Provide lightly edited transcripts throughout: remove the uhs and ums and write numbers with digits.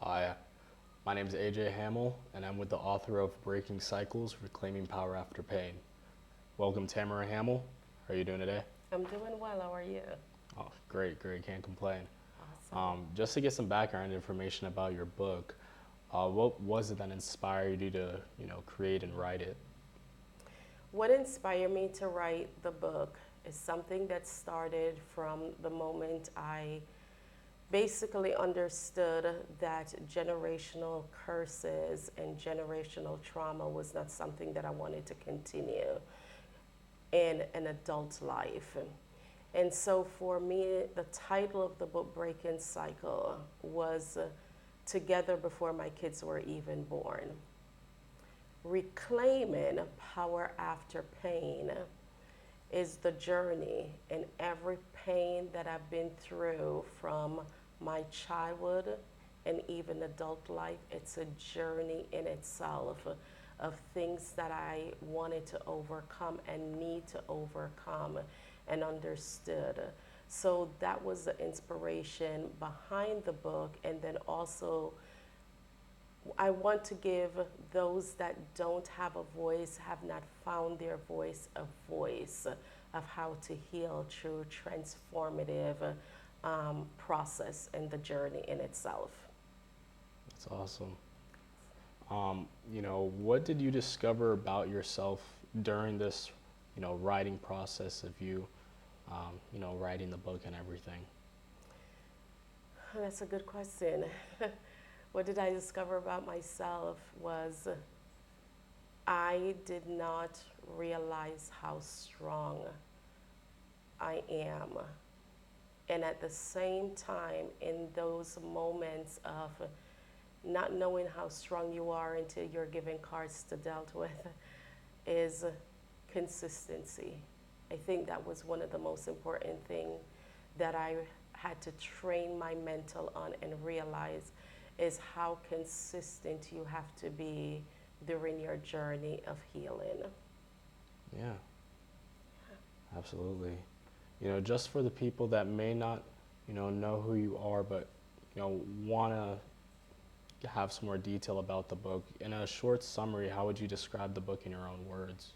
Hi, my name is AJ Hamil, and I'm with the author of Breaking Cycles, Reclaiming Power After Pain. Welcome, Tamara Hamil. How are you doing today? I'm doing well. How are you? Oh, great, great. Can't complain. Awesome. Just to get some background information about your book, what was it that inspired you to, create and write it? What inspired me to write the book is something that started from the moment I basically understood that generational curses and generational trauma was not something that I wanted to continue in an adult life. And so for me, the title of the book, Breaking Cycle, was Together Before My Kids Were Even Born. Reclaiming power after pain is the journey, and every pain that I've been through from my childhood and even adult life, it's a journey in itself of things that I wanted to overcome and need to overcome and understood. So that was the inspiration behind the book, and then also I want to give those that don't have a voice, have not found their voice, a voice of how to heal through transformative process and the journey in itself. That's awesome. What did you discover about yourself during this, writing process of you, writing the book and everything? That's a good question. What did I discover about myself was I did not realize how strong I am. And at the same time, in those moments of not knowing how strong you are until you're given cards to dealt with, is consistency. I think that was one of the most important things that I had to train my mental on and realize is how consistent you have to be during your journey of healing. Yeah, absolutely. Just for the people that may not, know who you are, but, want to have some more detail about the book, in a short summary, how would you describe the book in your own words?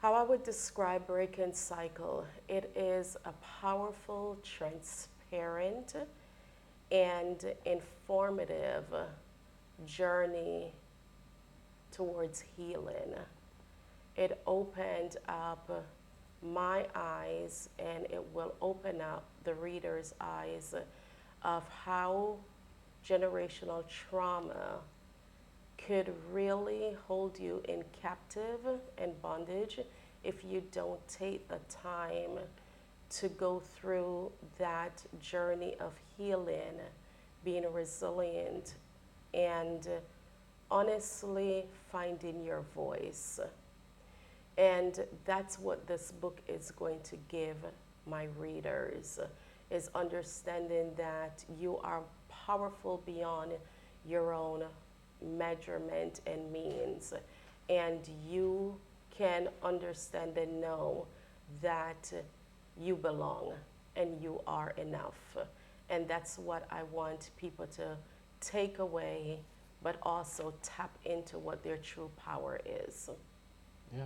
How I would describe Breaking Cycle, it is a powerful, transparent, and informative journey towards healing. It opened up my eyes and it will open up the reader's eyes of how generational trauma could really hold you in captive and bondage if you don't take the time to go through that journey of healing, being resilient, and honestly finding your voice. And that's what this book is going to give my readers is understanding that you are powerful beyond your own measurement and means, and you can understand and know that you belong and you are enough. And that's what I want people to take away, but also tap into what their true power is. Yeah,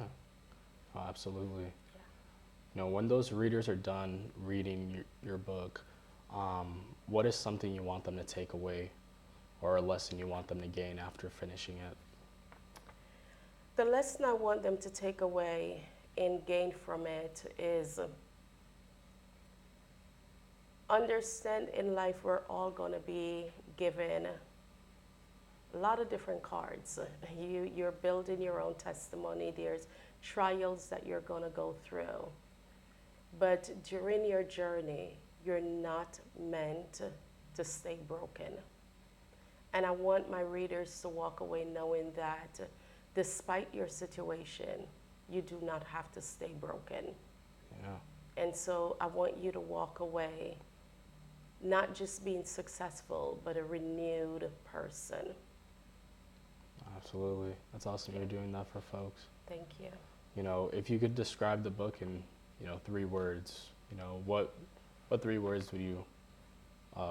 oh, absolutely. When those readers are done reading your book, what is something you want them to take away or a lesson you want them to gain after finishing it? The lesson I want them to take away and gain from it is understand in life we're all going to be given a lot of different cards. You're building your own testimony. There's trials that you're going to go through. But during your journey, you're not meant to stay broken. And I want my readers to walk away knowing that despite your situation, you do not have to stay broken. Yeah, And so I want you to walk away not just being successful, but a renewed person. absolutely. That's awesome you're doing that for folks. Thank you. If you could describe the book in, 3 words, what 3 words would you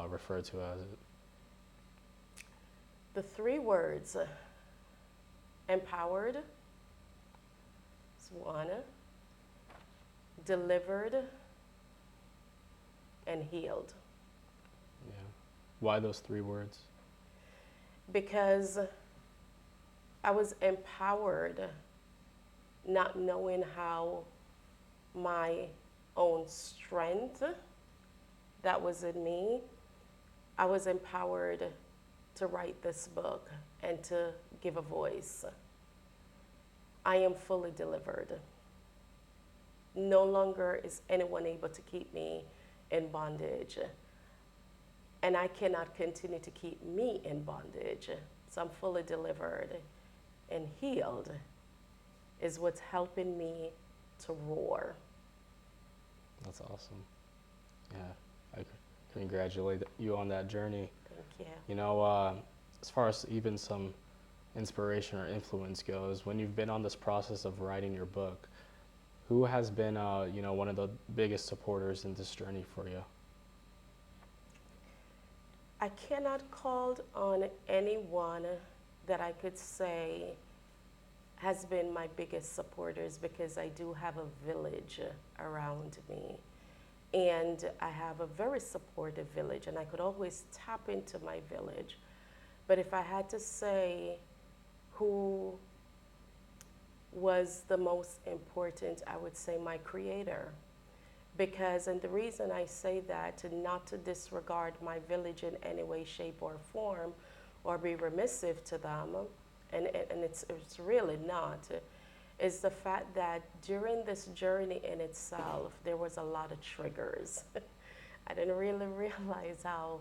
refer to as it? The three words empowered is one, delivered, and healed. Yeah. Why those three words? Because I was empowered, not knowing how my own strength that was in me, I was empowered to write this book and to give a voice. I am fully delivered. No longer is anyone able to keep me in bondage. And I cannot continue to keep me in bondage. So I'm fully delivered and healed is what's helping me to roar. That's awesome. Yeah, I congratulate you on that journey. Thank you. You know, as far as even some inspiration or influence goes, when you've been on this process of writing your book, who has been, one of the biggest supporters in this journey for you? I cannot call on anyone that I could say has been my biggest supporters because I do have a village around me. And I have a very supportive village, and I could always tap into my village. But if I had to say who was the most important, I would say my creator. Because, and the reason I say that, not to disregard my village in any way, shape, or form, or be remissive to them, and it's really not, is the fact that during this journey in itself, there was a lot of triggers. I didn't really realize how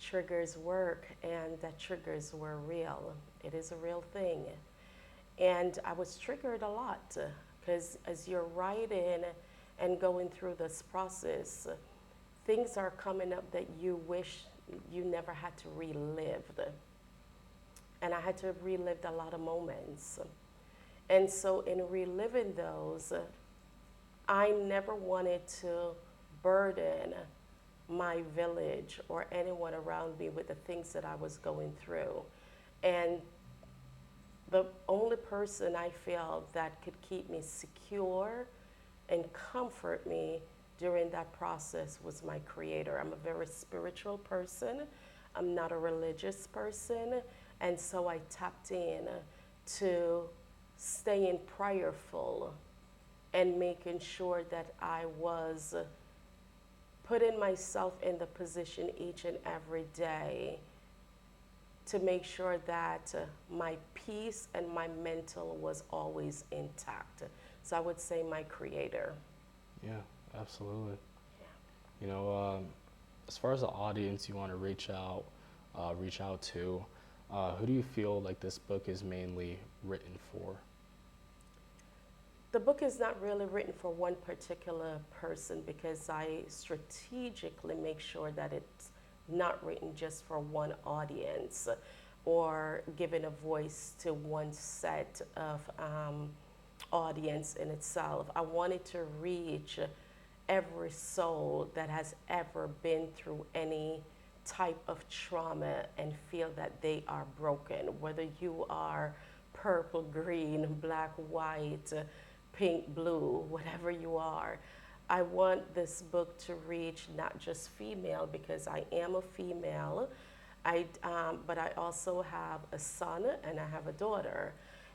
triggers work and that triggers were real. It is a real thing. And I was triggered a lot because as you're writing and going through this process, things are coming up that you wish you never had to relive. And I had to relive a lot of moments. And so in reliving those, I never wanted to burden my village or anyone around me with the things that I was going through. And the only person I felt that could keep me secure and comfort me during that process was my creator. I'm a very spiritual person. I'm not a religious person. And so I tapped in to staying prayerful and making sure that I was putting myself in the position each and every day to make sure that my peace and my mental was always intact. So I would say my creator. Yeah, absolutely. Yeah. You know, as far as the audience you want to reach out to, who do you feel like this book is mainly written for? The book is not really written for one particular person because I strategically make sure that it's not written just for one audience or giving a voice to one set of audience in itself. I wanted to reach every soul that has ever been through any type of trauma and feel that they are broken, whether you are purple, green, black, white, pink, blue, whatever you are. I want this book to reach not just female because I am a female, but I also have a son and I have a daughter.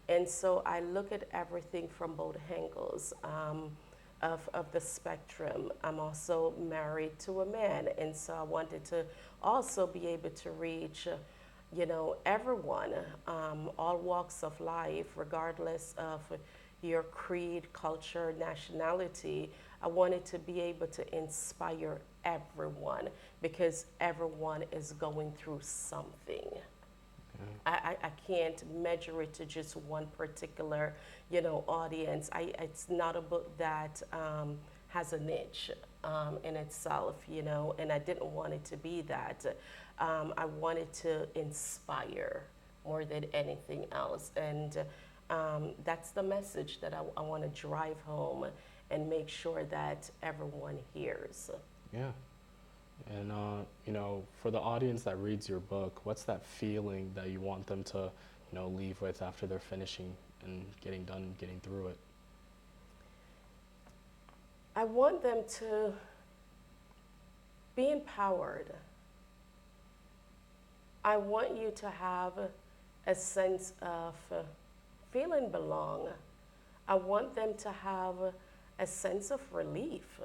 And so I look at everything from both angles of the spectrum. I'm also married to a man, and so I wanted to also be able to reach everyone, all walks of life, regardless of your creed, culture, nationality. I wanted to be able to inspire everyone because everyone is going through something. I can't measure it to just one particular, audience. It's not a book that has a niche in itself, and I didn't want it to be that. I wanted to inspire more than anything else. And that's the message that I want to drive home and make sure that everyone hears. Yeah, And for the audience that reads your book, what's that feeling that you want them to, leave with after they're finishing and getting done, getting through it? I want them to be empowered. I want you to have a sense of feeling belong. I want them to have a sense of relief.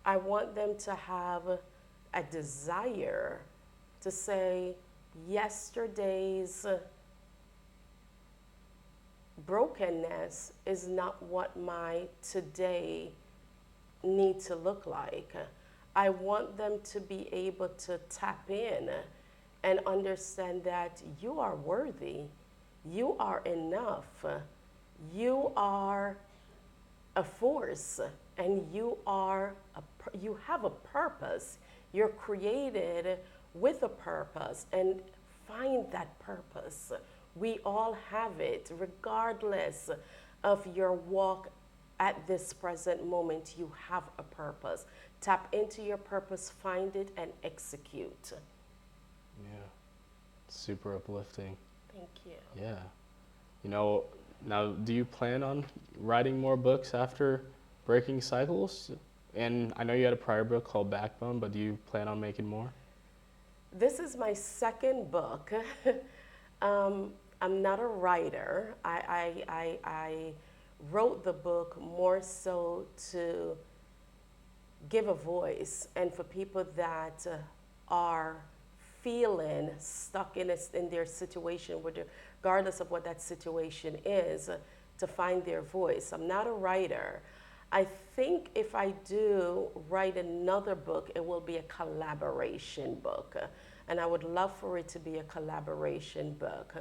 I want them to have a desire to say, yesterday's brokenness is not what my today need to look like. I want them to be able to tap in and understand that you are worthy, you are enough, you are a force, and you have a purpose. You're created with a purpose, and find that purpose. We all have it, regardless of your walk at this present moment. You have a purpose. Tap into your purpose, find it, and execute. Yeah, super uplifting. Thank you. Yeah. Now, do you plan on writing more books after Breaking Cycles? And I know you had a prior book called Backbone, but do you plan on making more? This is my second book. I'm not a writer. I wrote the book more so to give a voice and for people that are feeling stuck in their situation, regardless of what that situation is, to find their voice. I'm not a writer. I think if I do write another book, it will be a collaboration book. And I would love for it to be a collaboration book.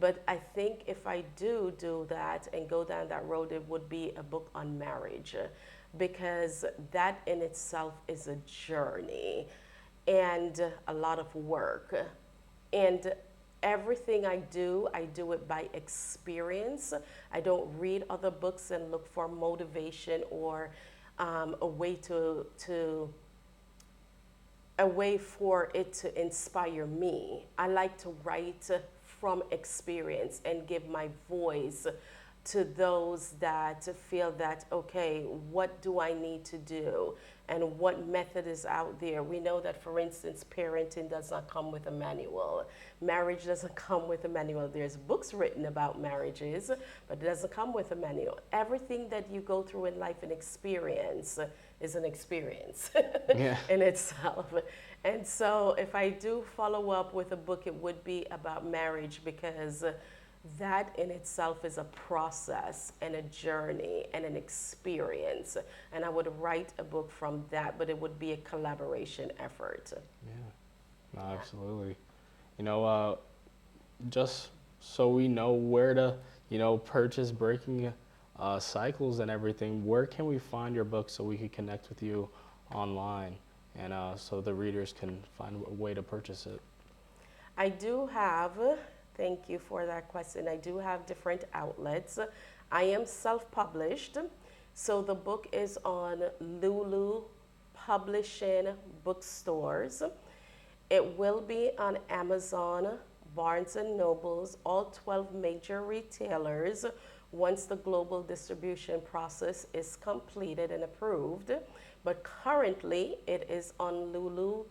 But I think if I do that and go down that road, it would be a book on marriage, because that in itself is a journey and a lot of work. And everything I do it by experience. I don't read other books and look for motivation or a way a way for it to inspire me. I like to write from experience and give my voice to those that feel that, okay, what do I need to do? And what method is out there? We know that, for instance, parenting does not come with a manual. Marriage doesn't come with a manual. There's books written about marriages, but it doesn't come with a manual. Everything that you go through in life and experience is an experience Yeah. in itself. And so if I do follow up with a book, it would be about marriage, because that in itself is a process and a journey and an experience. And I would write a book from that, but it would be a collaboration effort. Yeah, no, absolutely. You know, just so we know where to, purchase Breaking Cycles and everything, where can we find your book so we can connect with you online and so the readers can find a way to purchase it? I do have, thank you for that question, I do have different outlets. I am self-published, so the book is on Lulu Publishing bookstores. It will be on Amazon, Barnes and Nobles, all 12 major retailers once the global distribution process is completed and approved. But currently, it is on Lulu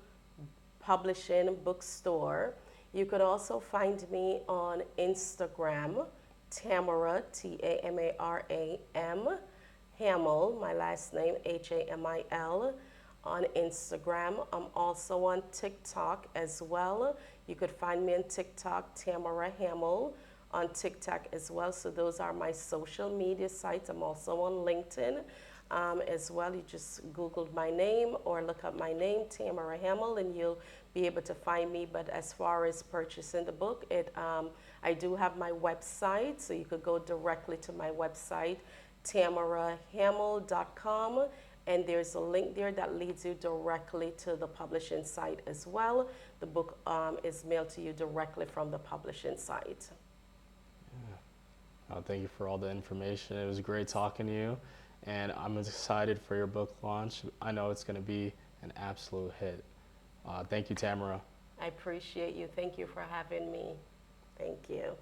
Publishing bookstore. You could also find me on Instagram, Tamara, Tamaram, Hamil, my last name, Hamil, on Instagram. I'm also on TikTok as well. You could find me on TikTok, Tamara Hamil, on TikTok as well. So those are my social media sites. I'm also on LinkedIn as well. You just Googled my name or look up my name, Tamara Hamil, and you'll be able to find me. But as far as purchasing the book, I do have my website, so you could go directly to my website, tamarahamil.com, and there's a link there that leads you directly to the publishing site as well. The book is mailed to you directly from the publishing site. Thank you for all the information. It was great talking to you, and I'm excited for your book launch. I know it's going to be an absolute hit. Thank you, Tamara. I appreciate you. Thank you for having me. Thank you.